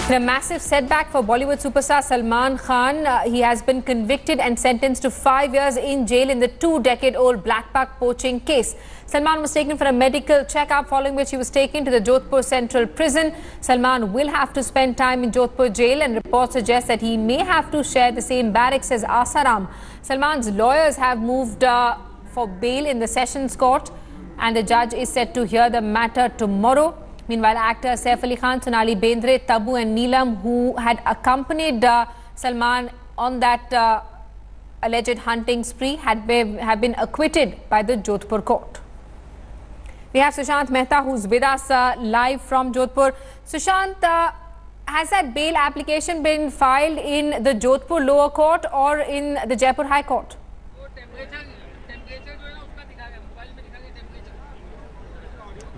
In a massive setback for Bollywood superstar Salman Khan, he has been convicted and sentenced to 5 years in jail in the 2-decade-old blackbuck poaching case. Salman was taken for a medical checkup, following which he was taken to the Jodhpur Central Prison. Salman will have to spend time in Jodhpur jail, and reports suggest that he may have to share the same barracks as Asaram. Salman's lawyers have moved for bail in the Sessions Court, and the judge is set to hear the matter tomorrow. Meanwhile, actor Saif Ali Khan, Sonali Bendre, Tabu and Neelam, who had accompanied Salman on that alleged hunting spree, have been acquitted by the Jodhpur Court. We have Sushant Mehta, who's with us live from Jodhpur. Sushant, has that bail application been filed in the Jodhpur lower court or in the Jaipur High Court?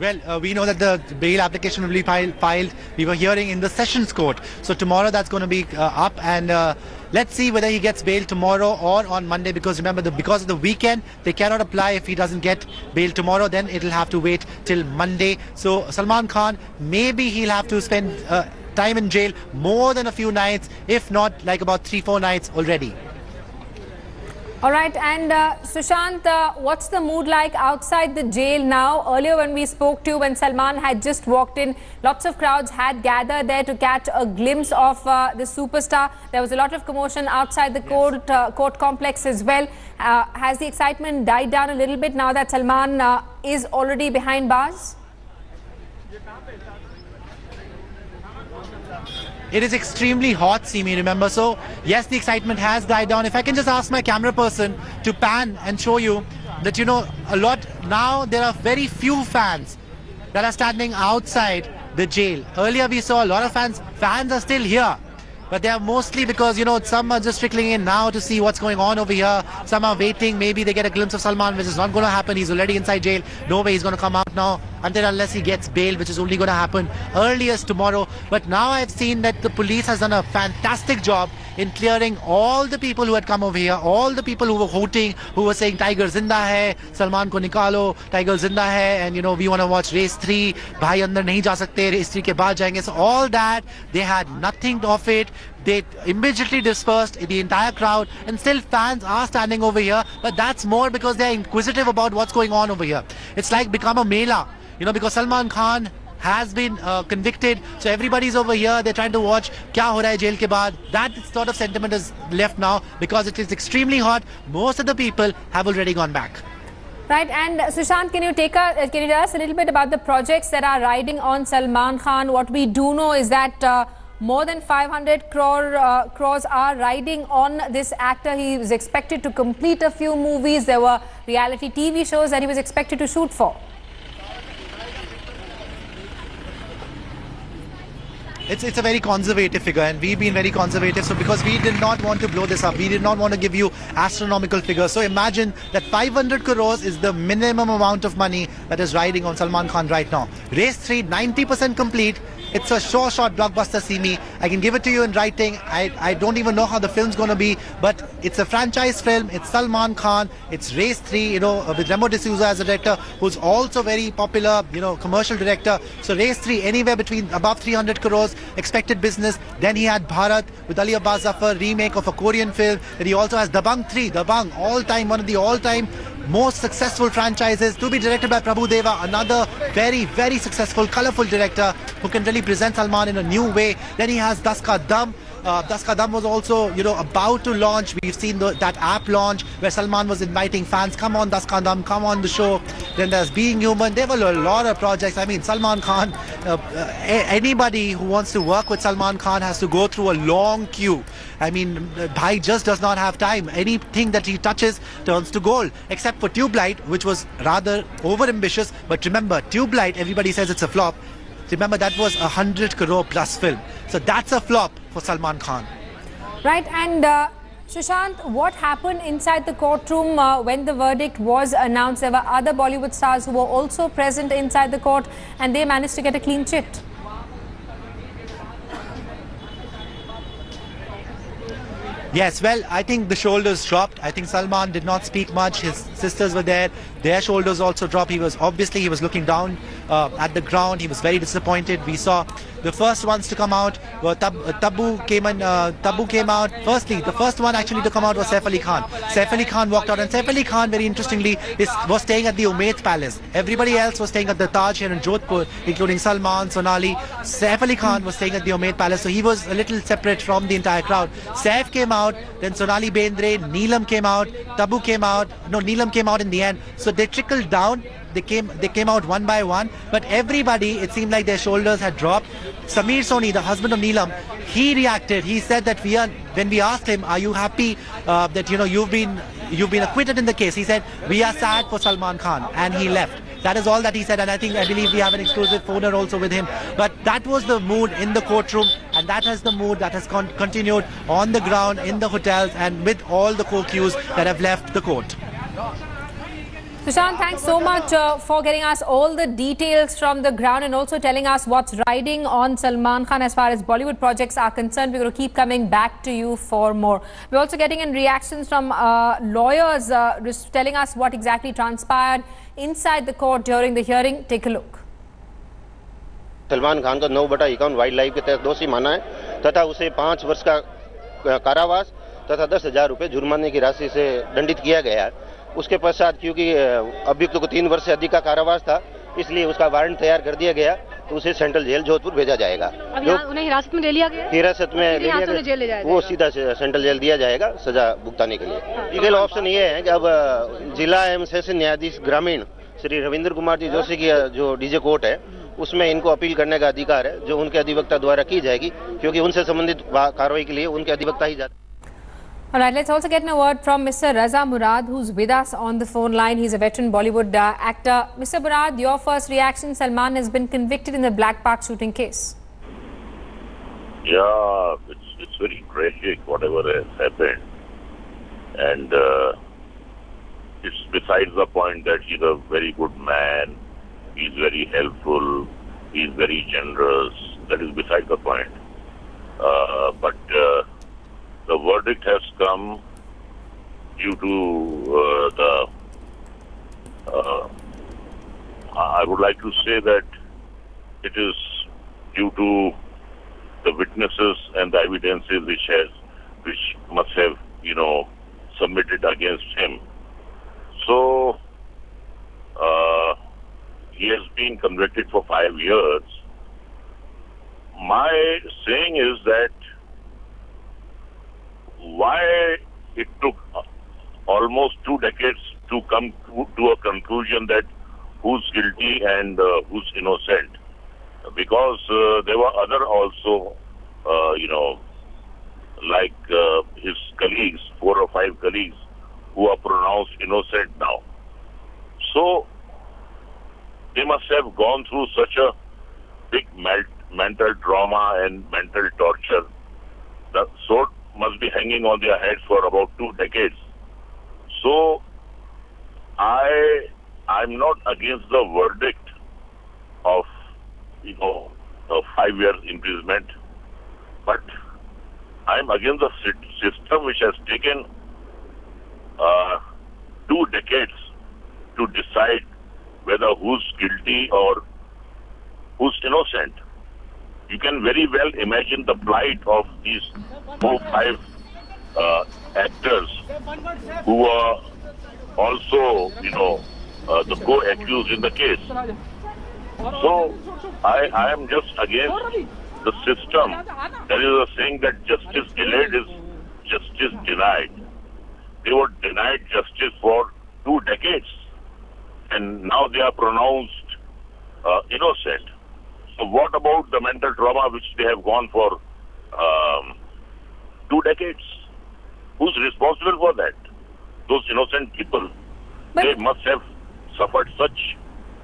Well, we know that the bail application will be filed. We were hearing in the Sessions Court. So tomorrow that's going to be up, and let's see whether he gets bail tomorrow or on Monday, because remember, because of the weekend, they cannot apply. If he doesn't get bail tomorrow, then it'll have to wait till Monday. So Salman Khan, maybe he'll have to spend time in jail more than a few nights, if not like about 3-4 nights already. All right, and Sushant, what's the mood like outside the jail now? Earlier when we spoke to you, when Salman had just walked in, lots of crowds had gathered there to catch a glimpse of the superstar. There was a lot of commotion outside the court complex as well. Has the excitement died down a little bit now that Salman is already behind bars? It is extremely hot, Simi, remember. So, yes, the excitement has died down. If I can just ask my camera person to pan and show you that, you know, now there are very few fans that are standing outside the jail. Earlier we saw a lot of fans. Fans are still here, but they are mostly because, you know, some are just trickling in now to see what's going on over here. Some are waiting. Maybe they get a glimpse of Salman, which is not going to happen. He's already inside jail. No way he's going to come out now unless he gets bail, which is only going to happen earliest tomorrow. But now I've seen that the police has done a fantastic job in clearing all the people who had come over here, all the people who were hooting, who were saying Tiger Zinda hai, Salman ko nikalo, Tiger Zinda hai, and you know, we want to watch race 3, bhai andar nahi ja sakte, race 3 ke baad jayenge. So all that, they had nothing of it. They immediately dispersed the entire crowd, and still fans are standing over here, but that's more because they're inquisitive about what's going on over here. It's like become a mela, you know, because Salman Khan has been convicted, so everybody's over here. They're trying to watch kya ho raha hai jail ke baad. That sort of sentiment is left now because it is extremely hot. Most of the people have already gone back. Right, and Sushant, can you tell us a little bit about the projects that are riding on Salman Khan? What we do know is that more than 500 crores are riding on this actor. He was expected to complete a few movies. There were reality TV shows that he was expected to shoot for. It's a very conservative figure, and we've been very conservative. So because we did not want to blow this up, we did not want to give you astronomical figures. So imagine that 500 crores is the minimum amount of money that is riding on Salman Khan right now. Race 3, 90% complete. It's a short blockbuster, Simi. I can give it to you in writing. I don't even know how the film's going to be, but it's a franchise film. It's Salman Khan. It's Race 3, you know, with Remo D'Souza as a director, who's also very popular, you know, commercial director. So Race 3, anywhere between above 300 crores expected business. Then he had Bharat with Ali Abbas Zafar, remake of a Korean film. Then he also has Dabangg 3, Dabangg, one of the all-time most successful franchises, to be directed by Prabhu Deva, another very, very successful, colourful director who can really present Salman in a new way. Then he has Das Ka Dam. Das Ka Dam was also, you know, about to launch. We've seen that app launch where Salman was inviting fans, come on Das Ka Dam, come on the show. Then there's Being Human. There were a lot of projects. I mean, Salman Khan, anybody who wants to work with Salman Khan has to go through a long queue. I mean, Bhai just does not have time. Anything that he touches turns to gold, except for Tube Light, which was rather over-ambitious. But remember, Tube Light, everybody says it's a flop. Remember, that was a 100 crore plus film. So that's a flop for Salman Khan. Right, and Sushant, what happened inside the courtroom when the verdict was announced? There were other Bollywood stars who were also present inside the court, and they managed to get a clean chit. Yes, well, I think the shoulders dropped. I think Salman did not speak much. His sisters were there. Their shoulders also dropped. He was looking down at the ground. He was very disappointed. We saw The first ones to come out were Tabu came out. Firstly, the first one actually to come out was Saif Ali Khan. Saif Ali Khan walked out, and Saif Ali Khan, very interestingly, was staying at the Umaid's Palace. Everybody else was staying at the Taj here in Jodhpur, including Salman, Sonali. Saif Ali Khan was staying at the Umaid Palace, so he was a little separate from the entire crowd. Saif came out, then Sonali Bendre, Neelam came out, Tabu came out. No, Neelam came out in the end. So they trickled down. They came out one by one, but everybody, it seemed like their shoulders had dropped. Samir Soni, the husband of Neelam, he reacted. He said that when we asked him, "Are you happy that you've been acquitted in the case?" He said, "We are sad for Salman Khan," and he left. That is all that he said, and I believe we have an exclusive phoner also with him. But that was the mood in the courtroom, and that is the mood that has continued on the ground, in the hotels, and with all the co-accused that have left the court. Sushant, thanks so much for getting us all the details from the ground and also telling us what's riding on Salman Khan as far as Bollywood projects are concerned. We're going to keep coming back to you for more. We're also getting in reactions from lawyers telling us what exactly transpired inside the court during the hearing. Take a look. Salman Khan को 9/51 wild life के तहत दोषी माना है तथा उसे 5 वर्ष का कारावास तथा 10,000 रुपये जुर्माने की राशि से दंडित किया गया है। उसके पश्चात क्योंकि अभियुक्त को 3 वर्ष से अधिक का कारावास था, इसलिए उसका वारंट तैयार कर दिया गया, तो उसे सेंट्रल जेल जोधपुर भेजा जाएगा। उन्हें हिरासत में ले लिया गया? हिरासत में ले लिया गया, वो सीधा सेंट्रल जेल दिया जाएगा सजा भुगताने के लिए। लीगल ऑप्शन ये है कि अब जिला एवं सेशन न्यायाधीश ग्रामीण श्री रविंद्र कुमार जी जोशी की जो डीजे कोर्ट है, उसमें इनको अपील करने का अधिकार है, जो उनके अधिवक्ता द्वारा की जाएगी, क्योंकि उनसे संबंधित कार्रवाई के लिए उनके अधिवक्ता ही जाते। All right, let's also get a word from Mr. Raza Murad, who's with us on the phone line. He's a veteran Bollywood actor. Mr. Murad, your first reaction: Salman has been convicted in the blackbuck shooting case. Yeah, it's very tragic whatever has happened, and it's besides the point that he's a very good man, he's very helpful, he's very generous. That is beside the point. But the verdict has come due to I would like to say that it is due to the witnesses and the evidences which must have, submitted against him. So he has been convicted for 5 years. My saying is that why it took almost 2 decades to come to a conclusion that who's guilty and who's innocent, because there were other also, like his colleagues, 4 or 5 colleagues, who are pronounced innocent now. So they must have gone through such a big mental trauma and mental torture. The sword must be hanging on their heads for about 2 decades. So I'm not against the verdict of 5 years imprisonment, but I'm against the system which has taken 2 decades to decide whether who's guilty or who's innocent. You can very well imagine the plight of these 4 or 5 actors who are also, the co-accused in the case. So I am just against the system. There is a saying that justice delayed is justice denied. They were denied justice for 2 decades, and now they are pronounced innocent. So what about the mental trauma which they have gone for 2 decades? Who's responsible for that? Those innocent people. But they must have suffered such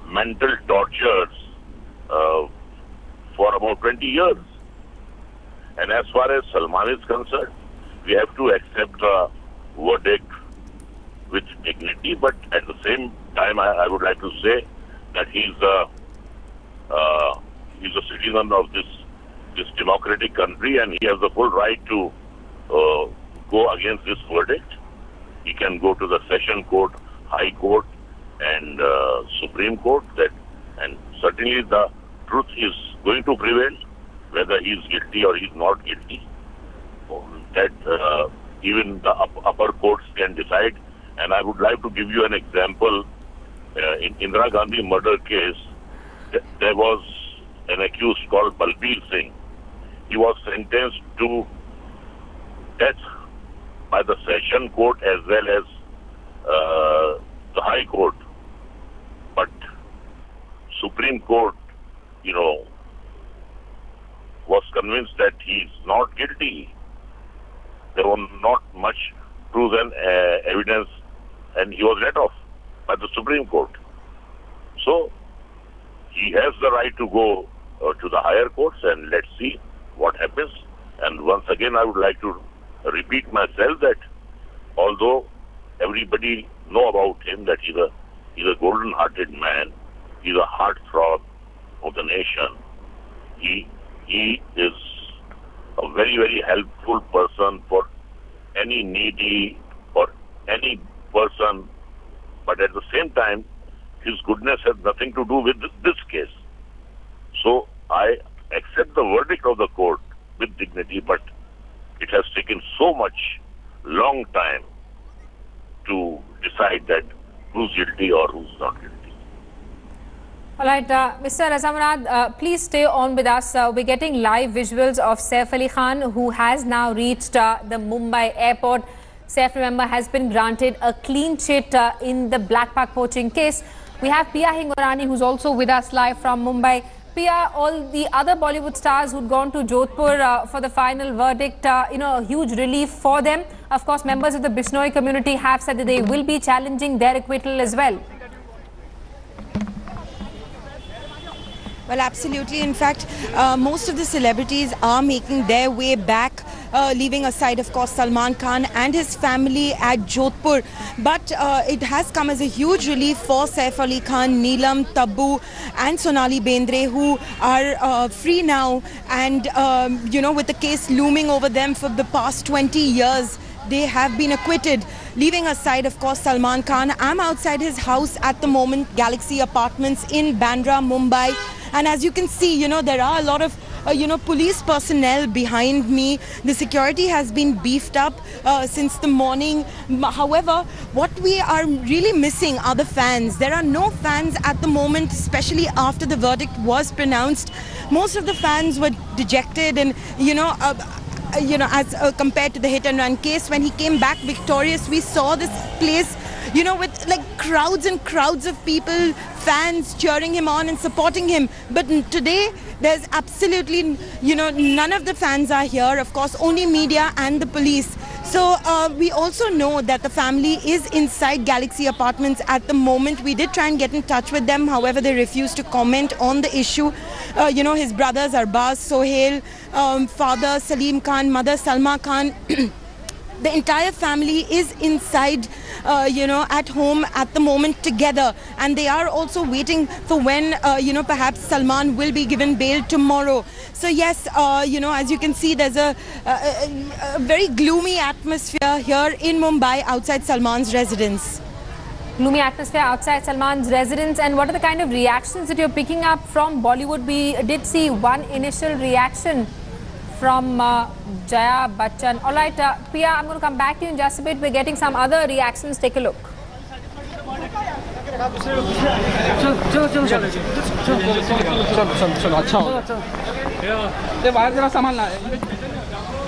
mental tortures for about 20 years. And as far as Salman is concerned, we have to accept the verdict with dignity, but at the same time I would like to say that he's a citizen of this democratic country, and he has the full right to go against this verdict. He can go to the Session Court, High Court, and Supreme Court, and certainly the truth is going to prevail. whether he is guilty or he is not guilty. That even the upper courts can decide. And I would like to give you an example. In Indira Gandhi murder case, there was an accused called Balbir Singh. He was sentenced to death by the Session Court as well as the High Court. But Supreme Court, was convinced that he is not guilty. There was not much proven evidence, and he was let off by the Supreme Court. So he has the right to go to the higher courts, and let's see what happens. And once again, I would like to repeat myself that although everybody know about him, that he's a golden-hearted man, he's a heartthrob of the nation. He is a very, very helpful person for any needy or any person, but at the same time, his goodness has nothing to do with this case. So I accept the verdict of the court with dignity, but it has taken so much long time to decide that who's guilty or who's not guilty. All right, Mr. Raza Murad, please stay on with us. We're getting live visuals of Saif Ali Khan, who has now reached the Mumbai airport. Saif, remember, has been granted a clean chit in the blackbuck poaching case. We have Pia Hingorani, who's also with us live from Mumbai. Pia, all the other Bollywood stars who'd gone to Jodhpur for the final verdict, a huge relief for them. Of course, members of the Bishnoi community have said that they will be challenging their acquittal as well. Well, absolutely. In fact, most of the celebrities are making their way back, leaving aside, of course, Salman Khan and his family at Jodhpur. But it has come as a huge relief for Saif Ali Khan, Neelam, Tabu and Sonali Bendre, who are free now. And, with the case looming over them for the past 20 years, they have been acquitted. Leaving aside, of course, Salman Khan, I'm outside his house at the moment, Galaxy Apartments in Bandra, Mumbai. And as you can see, there are a lot of, police personnel behind me. The security has been beefed up since the morning. However, what we are really missing are the fans. There are no fans at the moment, especially after the verdict was pronounced. Most of the fans were dejected and, as compared to the hit and run case, when he came back victorious, we saw this place, with like crowds and crowds of people, fans cheering him on and supporting him. But today, there's absolutely, none of the fans are here. Of course, only media and the police. So we also know that the family is inside Galaxy Apartments at the moment. We did try and get in touch with them. However, they refused to comment on the issue. His brothers Arbaz, Sohail, father Salim Khan, mother Salma Khan. The entire family is inside, at home at the moment together. And they are also waiting for when, perhaps Salman will be given bail tomorrow. So yes, as you can see, there's a very gloomy atmosphere here in Mumbai outside Salman's residence. Gloomy atmosphere outside Salman's residence. And what are the kind of reactions that you're picking up from Bollywood? We did see one initial reaction from Jaya Bachchan. All right, Pia, I'm going to come back to you in just a bit. We're getting some other reactions. Take a look.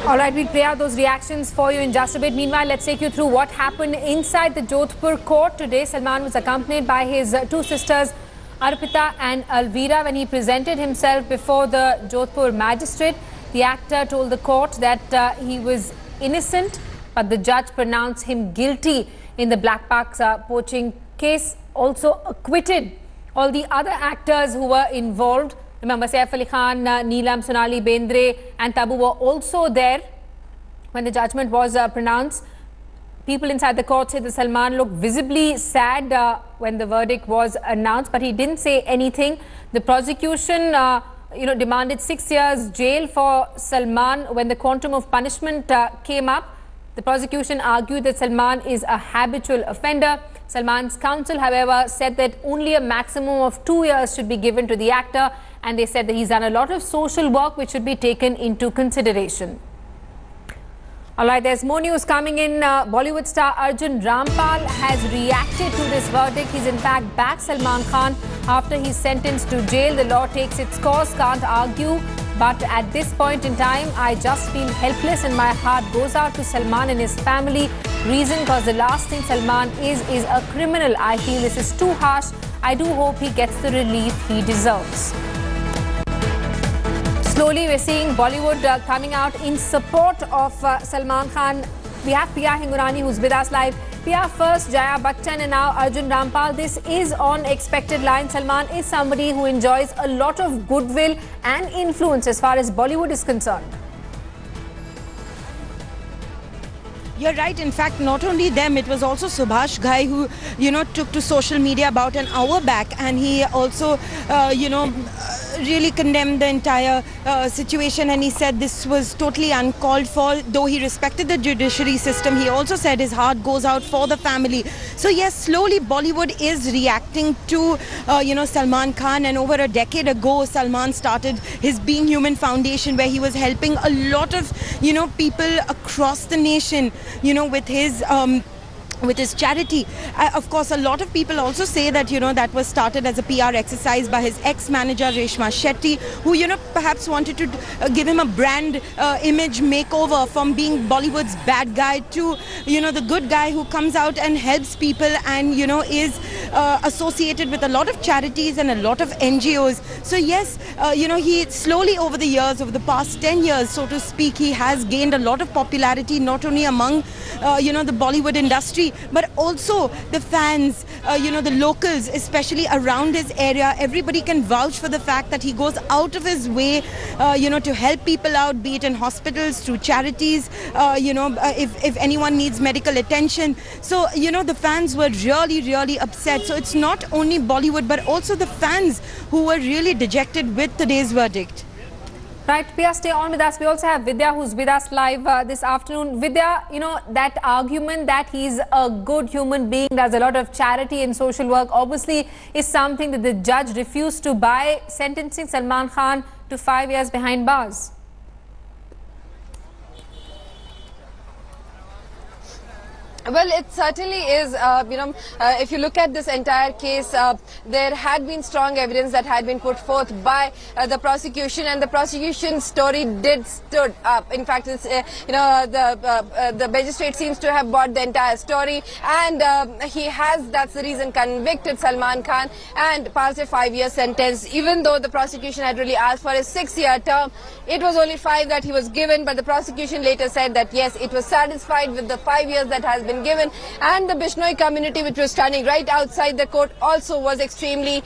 All right, we'll play out those reactions for you in just a bit. Meanwhile, let's take you through what happened inside the Jodhpur court. Today, Salman was accompanied by his two sisters, Arpita and Alvira, when he presented himself before the Jodhpur magistrate. The actor told the court that he was innocent, but the judge pronounced him guilty in the blackbuck poaching case, also acquitted all the other actors who were involved. Remember, Saif Ali Khan, Neelam, Sonali Bendre and Tabu were also there when the judgment was pronounced. People inside the court said that Salman looked visibly sad when the verdict was announced, but he didn't say anything. The prosecution demanded 6 years jail for Salman when the quantum of punishment came up. The prosecution argued that Salman is a habitual offender. Salman's counsel, however, said that only a maximum of 2 years should be given to the actor and they said that he's done a lot of social work which should be taken into consideration. Alright, there's more news coming in. Bollywood star Arjun Rampal has reacted to this verdict. He's in fact backed Salman Khan after he's sentenced to jail. The law takes its course, can't argue. But at this point in time, I just feel helpless and my heart goes out to Salman and his family. Reason because the last thing Salman is a criminal. I feel this is too harsh. I do hope he gets the relief he deserves. Slowly, we're seeing Bollywood coming out in support of Salman Khan. We have Priya Hingurani who's with us live. Priya, first Jaya Bachchan and now Arjun Rampal. This is on expected lines. Salman is somebody who enjoys a lot of goodwill and influence as far as Bollywood is concerned. You're right. In fact, not only them, it was also Subhash Ghai who, took to social media about an hour back, and he also, really condemned the entire situation, and he said this was totally uncalled for. Though he respected the judiciary system, he also said his heart goes out for the family. So yes, slowly Bollywood is reacting to, Salman Khan, and over a decade ago, Salman started his Being Human Foundation, where he was helping a lot of, people across the nation, with his charity. Of course, a lot of people also say that, that was started as a PR exercise by his ex-manager, Reshma Shetty, who, perhaps wanted to give him a brand image makeover from being Bollywood's bad guy to, the good guy who comes out and helps people and, is associated with a lot of charities and a lot of NGOs. So yes, he slowly over the years, over the past 10 years, so to speak, he has gained a lot of popularity, not only among, the Bollywood industry, but also the fans, the locals, especially around his area. Everybody can vouch for the fact that he goes out of his way, to help people out, be it in hospitals, through charities, if anyone needs medical attention. So, the fans were really, really upset. So it's not only Bollywood, but also the fans who were really dejected with today's verdict. Right, Priya, stay on with us. We also have Vidya who's with us live this afternoon. Vidya, that argument that he's a good human being, does a lot of charity and social work, obviously is something that the judge refused to buy, sentencing Salman Khan to 5 years behind bars. Well, it certainly is, if you look at this entire case, there had been strong evidence that had been put forth by the prosecution, and the prosecution story did stood up. In fact, it's, the magistrate seems to have bought the entire story, and he has, that's the reason, convicted Salman Khan and passed a 5-year sentence. Even though the prosecution had really asked for a 6-year term, it was only 5 that he was given, but the prosecution later said that yes, it was satisfied with the 5 years that has been given, and the Bishnoi community, which was standing right outside the court, also was extremely,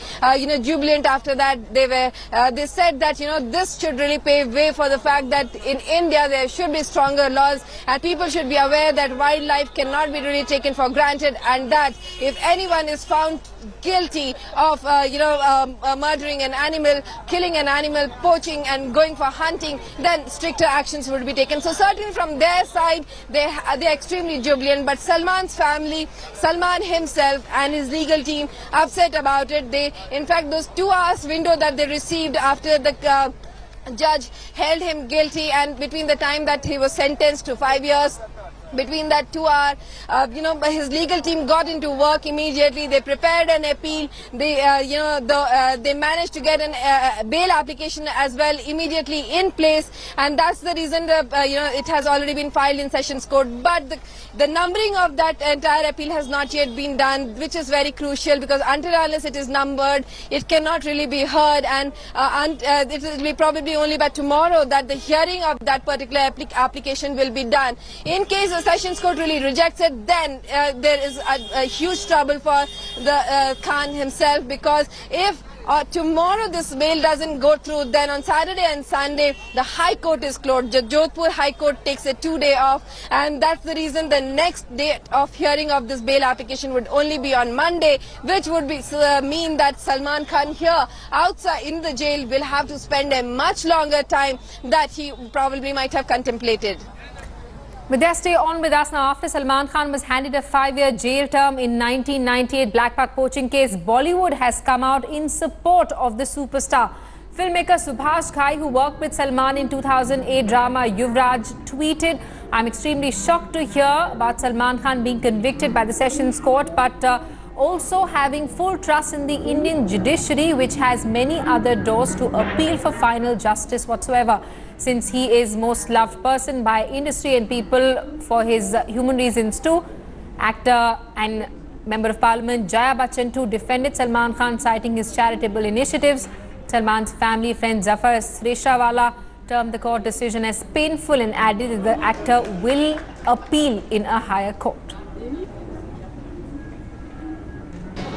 jubilant after that. They said that, this should really pave way for the fact that in India there should be stronger laws, and people should be aware that wildlife cannot be really taken for granted, and that if anyone is found guilty of, murdering an animal, killing an animal, poaching and going for hunting, then stricter actions would be taken. So certainly from their side, they're extremely jubilant, but Salman's family, Salman himself and his legal team upset about it. In fact, those 2 hours window that they received after the judge held him guilty, and between the time that he was sentenced to 5 years, between that 2 hours, his legal team got into work immediately. They prepared an appeal. They, they managed to get a bail application as well immediately in place, and that's the reason it has already been filed in Sessions Court. But the numbering of that entire appeal has not yet been done, which is very crucial, because until unless it is numbered, it cannot really be heard, and it will be probably only by tomorrow that the hearing of that particular application will be done. In case the Sessions Court really rejects it, then there is a huge trouble for the Khan himself, because if tomorrow this bail doesn't go through, then on Saturday and Sunday the High Court is closed. The Jodhpur High Court takes a 2-day off, and that's the reason the next date of hearing of this bail application would only be on Monday, which would be mean that Salman Khan here outside in the jail will have to spend a much longer time that he probably might have contemplated. Vidya, stay on with us now. After Salman Khan was handed a 5-year jail term in 1998 blackbuck poaching case, Bollywood has come out in support of the superstar. Filmmaker Subhash Ghai, who worked with Salman in 2008 drama Yuvraj, tweeted, "I'm extremely shocked to hear about Salman Khan being convicted by the Sessions Court, but also having full trust in the Indian judiciary, which has many other doors to appeal for final justice whatsoever. Since he is most loved person by industry and people for his human reasons too." Actor and Member of Parliament Jaya Bachchan too defended Salman Khan, citing his charitable initiatives. Salman's family friend Zafar Sreshawala termed the court decision as painful and added that the actor will appeal in a higher court.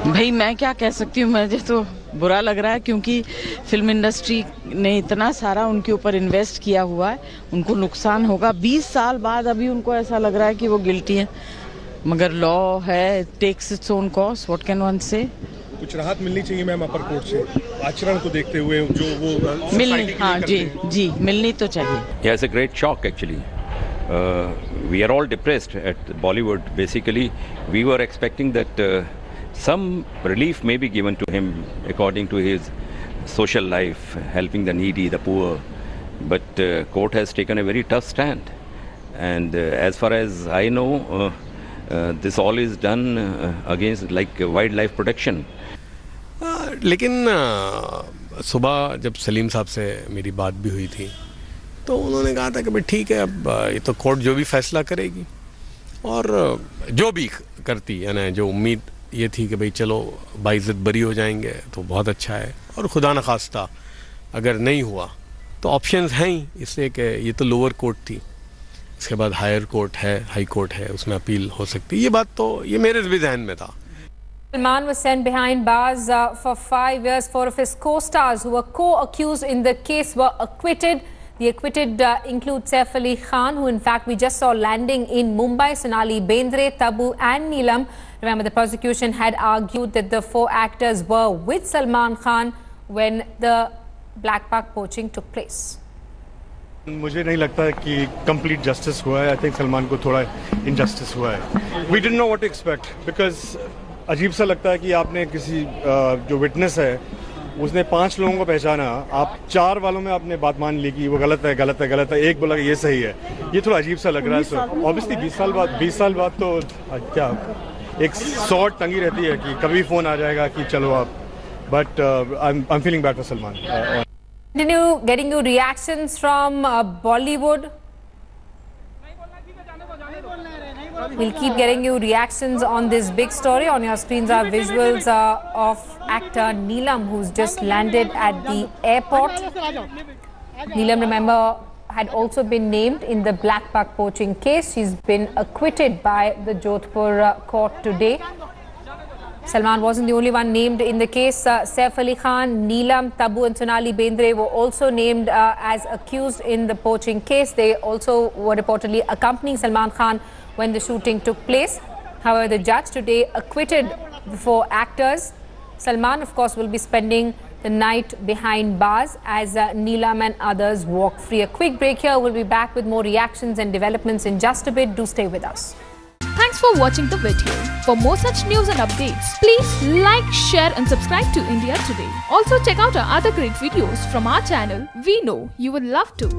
भाई मैं क्या कह सकती हूँ, मुझे तो बुरा लग रहा है क्योंकि फिल्म इंडस्ट्री ने इतना सारा उनके ऊपर इन्वेस्ट किया हुआ है, उनको नुकसान होगा। 20 साल बाद अभी उनको ऐसा लग रहा है कि वो गिल्टी है, मगर लॉ है, takes its own course, what can one say. कुछ राहत मिलनी चाहिए मैम अपर कोर्ट से, आचरण को देखते हुए जो वो मिलनी, हाँ जी मिलनी तो चाहिए। Yeah, it's a great shock actually. We are all depressed at Bollywood. Basically, we were expecting that some relief may be given to him according to his social life, helping the needy, the poor. But court has taken a very tough stand. And as far as I know, this all is done against like wildlife protection. लेकिन सुबह जब सलीम साहब से मेरी बात भी हुई थी तो उन्होंने कहा था कि भाई ठीक है, अब ये तो कोर्ट जो भी फैसला करेगी, और जो भी करती है ना, जो उम्मीद ये थी कि भाई चलो बाइज्जत बरी हो जाएंगे तो बहुत अच्छा है, और खुदा न खास्ता अगर नहीं हुआ तो ऑप्शंस हैं ही, इसलिए कि ये तो लोअर कोर्ट थी, इसके बाद हायर कोर्ट है, हाई कोर्ट है, उसमें अपील हो सकती है। ये बात तो ये मेरे भी जहन में था। Salman was sent behind bars for 5 years. 4 of his co-stars who were co-accused in the case were acquitted. The acquitted include Saif Ali Khan, who in fact we just saw landing in Mumbai, Sonali Bendre, Tabu and Neelam. Remember, the prosecution had argued that the 4 actors were with Salman Khan when the blackbuck poaching took place. मुझे नहीं लगता कि complete justice हुआ है। I think Salman को थोड़ा injustice हुआ है। We didn't know what to expect, because अजीब सा लगता है कि आपने किसी जो विटनेस है उसने 5 लोगों को पहचाना, आप 4 वालों में आपने बात मान ली कि वो गलत है गलत है गलत है, एक बोला ये सही है। ये थोड़ा अजीब सा लग रहा है। सो ऑब्वियसली 20 साल बाद तो क्या एक सॉर्ट तंगी रहती है कि कभी फ़ोन आ जाएगा कि चलो आप, but I am feeling bad for Salman. Continue getting you reactions from Bollywood. We'll keep getting you reactions on this big story. On your screens are visuals of actor Neelam, who's just landed at the airport. Neelam, remember, had also been named in the blackbuck poaching case. She's been acquitted by the Jodhpur Court today. Salman wasn't the only one named in the case. Saif Ali Khan, Neelam, Tabu and Sonali Bendre were also named as accused in the poaching case. They also were reportedly accompanying Salman Khan when the shooting took place. However, the judge today acquitted the 4 actors. Salman, of course, will be spending the night behind bars as Neelam and others walk free. A quick break here. We'll be back with more reactions and developments in just a bit. Do stay with us. Thanks for watching the video. For more such news and updates, please like, share and subscribe to India Today. Also check out our other great videos from our channel. We know you will love to.